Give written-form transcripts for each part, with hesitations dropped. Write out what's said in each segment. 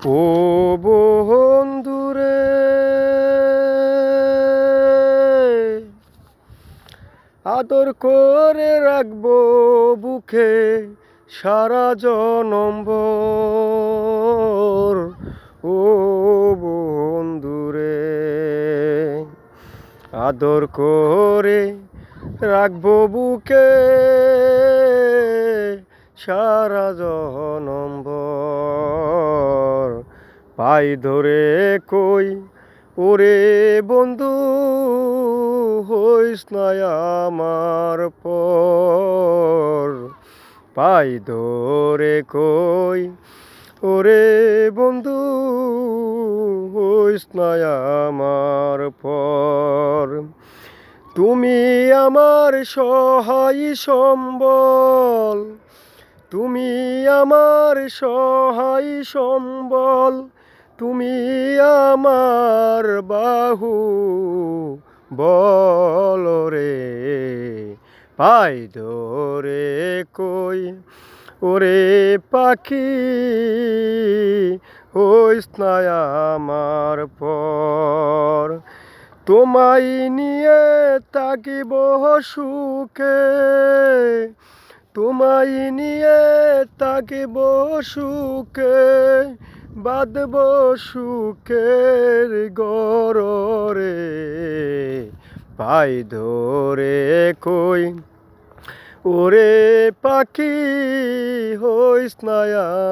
ও বন্ধুরে, আদর করে রাখবো বুকে সারা জনম ভর। ও বন্ধুরে, আদর করে রাখবো বুকে সারা জনম ভর। পাই ধরে কই, ওরে বন্ধু হইস না আমার পর। পাই ধরে কই, ওরে বন্ধু হইস না আমার পর। তুমি আমার সহায় সম্বল, তুমি আমার সহায় সম্বল, তুমি আমার বাহু বল রে। পাই ধরে কই, ওরে পাখি হইস না আমার পর। তোমায় নিয়ে থাকিব সুখে, তোমায় নিয়ে থাকিব সুখে, বাঁধব সুখের গররে। পাই ধরে কই, ওরে পাখি হইস না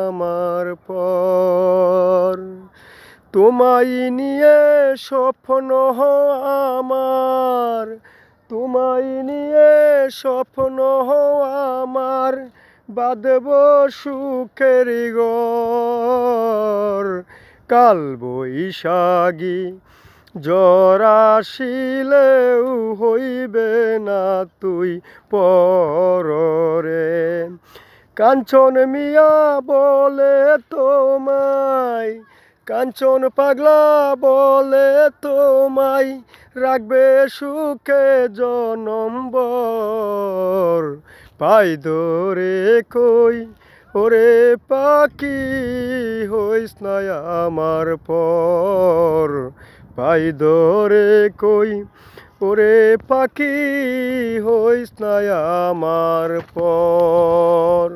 আমার পর। তোমায় নিয়ে স্বপ্ন আমার, তোমায় নিয়ে স্বপ্ন আমার, বাঁধব সুখের ঘর। কাল বৈশাখী জ্বর আসিলেও হইবে না তুই পররে। কাঞ্চন মিয়া বলে তোমায়, কাঞ্চন পাগলা বলে তোমায়, রাখবে সুখে জনম ভর। পাই ধরে কই, ওরে পাখি হইস না আমার পর। পাই ধরে কই, ওরে পাখি হইস না আমার পর।